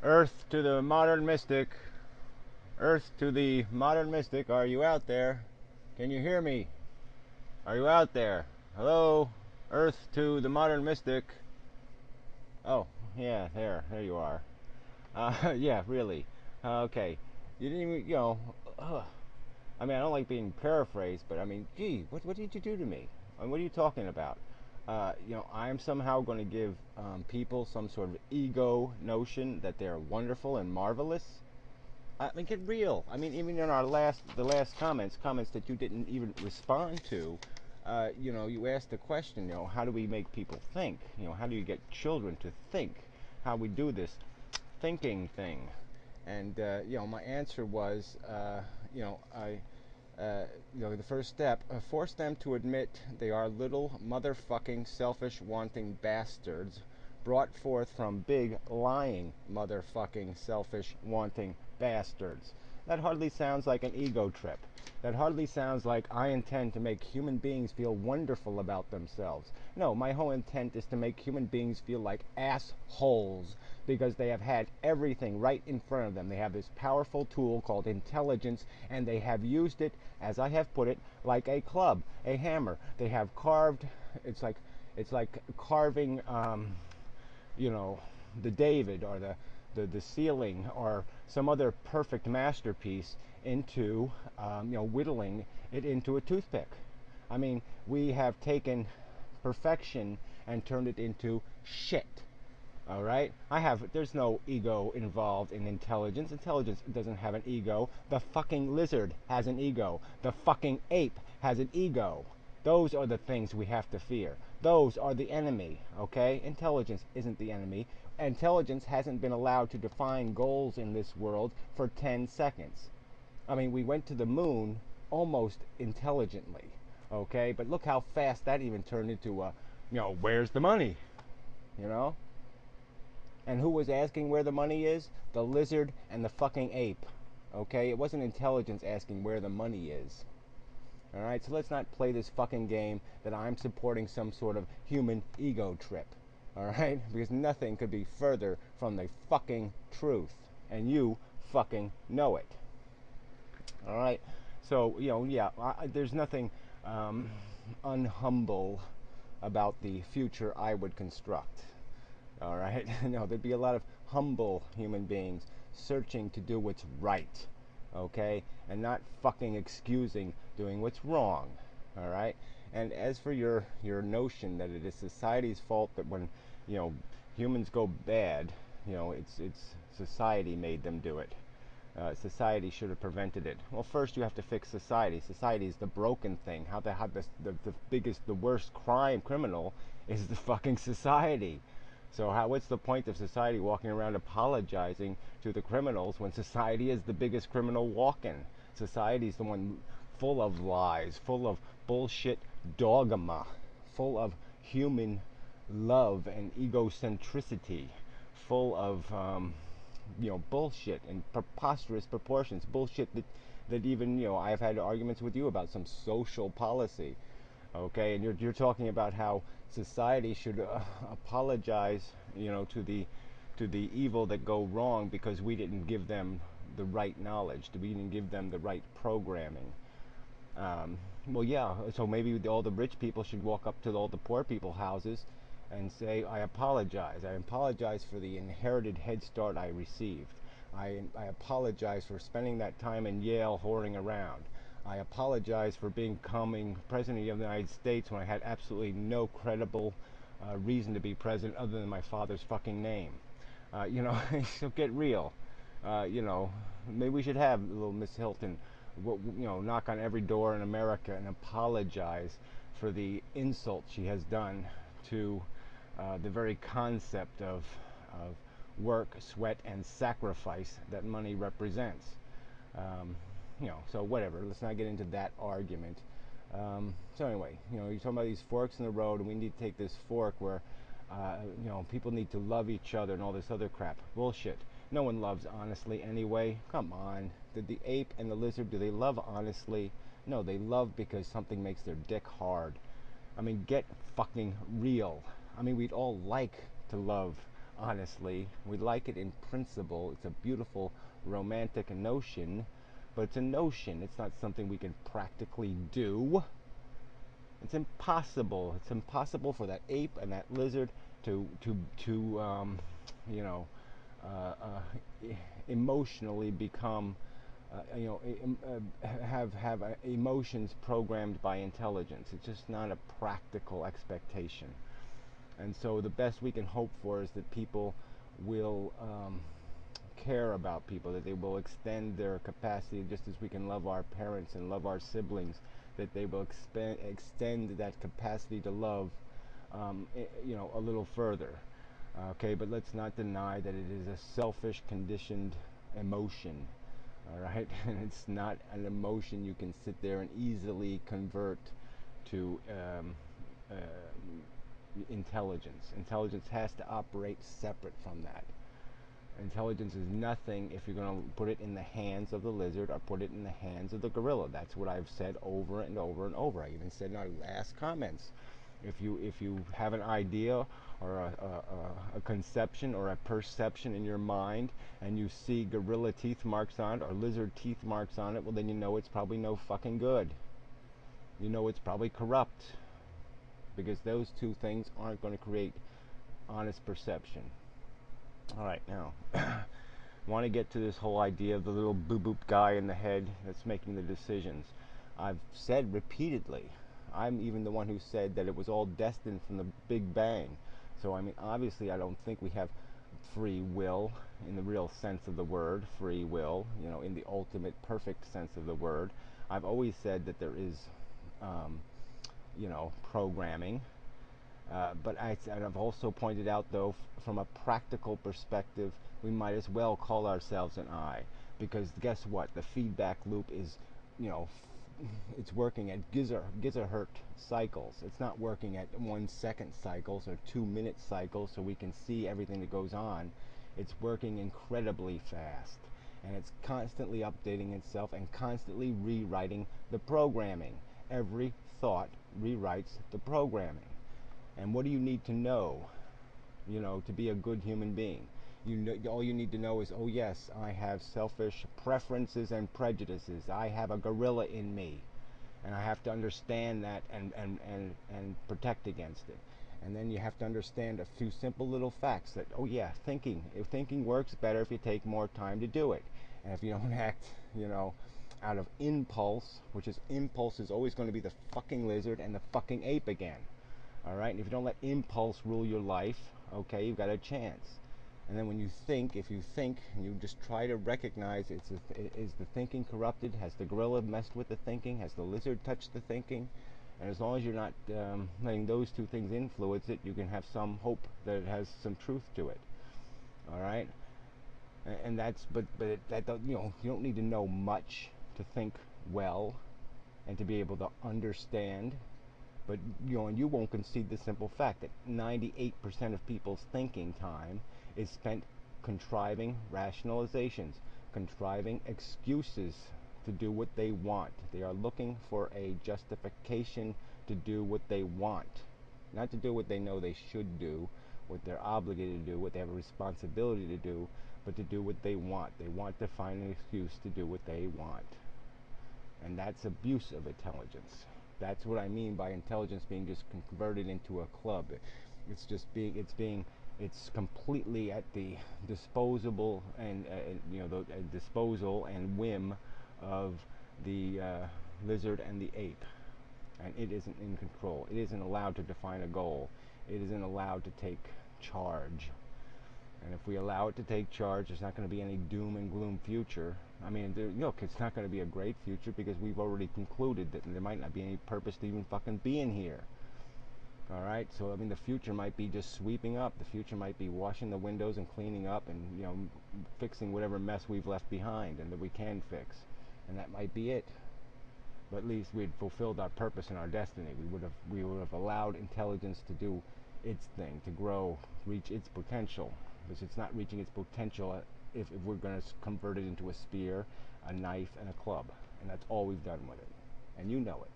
Earth to the modern mystic. Earth to the modern mystic. Are you out there? Can you hear me? Are you out there? Hello? Earth to the modern mystic. Oh, yeah, there you are. Yeah, really. Okay. You didn't even, I mean, I don't like being paraphrased, but I mean, gee, what did you do to me? I mean, what are you talking about? I am somehow going to give people some sort of ego notion that they're wonderful and marvelous. I mean, get real. I mean, even in the last comments that you didn't even respond to, you asked the question, how do we make people think? How do you get children to think? How we do this thinking thing? And my answer was, the first step, force them to admit they are little motherfucking selfish wanting bastards brought forth from big lying motherfucking selfish wanting bastards. That hardly sounds like an ego trip. That hardly sounds like I intend to make human beings feel wonderful about themselves. No, my whole intent is to make human beings feel like assholes because they have had everything right in front of them. They have this powerful tool called intelligence, and they have used it, as I have put it, like a club, a hammer. They have carved. It's like carving, the David or the ceiling or some other perfect masterpiece into, whittling it into a toothpick. I mean, we have taken perfection and turned it into shit. All right, there's no ego involved in intelligence. Intelligence doesn't have an ego. The fucking lizard has an ego. The fucking ape has an ego. Those are the things we have to fear. Those are the enemy, okay? Intelligence isn't the enemy. Intelligence hasn't been allowed to define goals in this world for 10 seconds. I mean, we went to the moon almost intelligently, okay? But look how fast that even turned into where's the money? You know? And who was asking where the money is? The lizard and the fucking ape. Okay? It wasn't intelligence asking where the money is. Alright? So let's not play this fucking game that I'm supporting some sort of human ego trip. Alright? Because nothing could be further from the fucking truth. And you fucking know it. Alright? So, there's nothing unhumble about the future I would construct. All right? No, there'd be a lot of humble human beings searching to do what's right, okay? And not fucking excusing doing what's wrong, all right? And as for your notion that it is society's fault that when, humans go bad, it's society made them do it. Society should have prevented it. Well, first you have to fix society. Society is the broken thing. The worst criminal is the fucking society. So what's the point of society walking around apologizing to the criminals when society is the biggest criminal walking? Society is the one full of lies, full of bullshit dogma, full of human love and egocentricity, full of bullshit and preposterous proportions, bullshit that even I've had arguments with you about some social policy. Okay, and you're talking about how society should apologize, to the evil that go wrong because we didn't give them the right knowledge, we didn't give them the right programming. Well, yeah, so maybe all the rich people should walk up to all the poor people houses and say, I apologize. I apologize for the inherited head start I received. I apologize for spending that time in Yale whoring around. I apologize for becoming president of the United States when I had absolutely no credible reason to be president other than my father's fucking name. So get real. Maybe we should have little Miss Hilton, knock on every door in America and apologize for the insult she has done to the very concept of work, sweat, and sacrifice that money represents. So whatever. Let's not get into that argument. So anyway, you're talking about these forks in the road, and we need to take this fork where, people need to love each other and all this other crap. Bullshit. No one loves honestly anyway. Come on. Did the ape and the lizard, do they love honestly? No, they love because something makes their dick hard. I mean, get fucking real. I mean, we'd all like to love honestly. We like it in principle. It's a beautiful romantic notion, but it's a notion. It's not something we can practically do. It's impossible. It's impossible for that ape and that lizard to you know, emotionally become, have emotions programmed by intelligence. It's just not a practical expectation. And so the best we can hope for is that people will care about people, that they will extend their capacity, just as we can love our parents and love our siblings, that they will extend that capacity to love, a little further. Okay, but let's not deny that it is a selfish, conditioned emotion. All right, and it's not an emotion you can sit there and easily convert to intelligence. Intelligence has to operate separate from that. Intelligence is nothing if you're going to put it in the hands of the lizard or put it in the hands of the gorilla. That's what I've said over and over and over. I even said in our last comments, if you have an idea or a conception or a perception in your mind and you see gorilla teeth marks on it or lizard teeth marks on it, well, then you know it's probably no fucking good. You know it's probably corrupt, because those two things aren't going to create honest perception. All right, now want to get to this whole idea of the little boo-boop guy in the head that's making the decisions. I've said repeatedly, I'm even the one who said that it was all destined from the Big Bang. So I mean, obviously I don't think we have free will in the real sense of the word, free will, in the ultimate perfect sense of the word. I've always said that there is programming. But I've also pointed out, though, from a practical perspective, we might as well call ourselves an eye, because guess what? The feedback loop is, it's working at gigahertz cycles. It's not working at 1 second cycles or 2 minute cycles, so we can see everything that goes on. It's working incredibly fast, and it's constantly updating itself and constantly rewriting the programming. Every thought rewrites the programming. And what do you need to know, to be a good human being? All you need to know is, oh yes, I have selfish preferences and prejudices. I have a gorilla in me, and I have to understand that and protect against it. And then you have to understand a few simple little facts that, oh yeah, thinking works better if you take more time to do it. And if you don't act, out of impulse, impulse is always going to be the fucking lizard and the fucking ape again. All right, and if you don't let impulse rule your life, okay, you've got a chance. And then when you think, if you think, and you just try to recognize, is the thinking corrupted? Has the gorilla messed with the thinking? Has the lizard touched the thinking? And as long as you're not letting those two things influence it, you can have some hope that it has some truth to it. All right, and that's but that you don't need to know much to think well and to be able to understand. But and you won't concede the simple fact that 98% of people's thinking time is spent contriving rationalizations, contriving excuses to do what they want. They are looking for a justification to do what they want, not to do what they know they should do, what they're obligated to do, what they have a responsibility to do, but to do what they want. They want to find an excuse to do what they want. And that's abuse of intelligence. That's what I mean by intelligence being just converted into a club. It's completely at the disposable and the disposal and whim of the lizard and the ape, and it isn't in control. It isn't allowed to define a goal. It isn't allowed to take charge. And if we allow it to take charge, there's not going to be any doom and gloom future. I mean, look, it's not going to be a great future because we've already concluded that there might not be any purpose to even fucking being here. All right, so I mean, the future might be just sweeping up. The future might be washing the windows and cleaning up and fixing whatever mess we've left behind and that we can fix, and that might be it. But at least we'd fulfilled our purpose and our destiny. We would have allowed intelligence to do its thing, to grow, reach its potential. Because it's not reaching its potential if we're going to convert it into a spear, a knife, and a club. And that's all we've done with it. And you know it.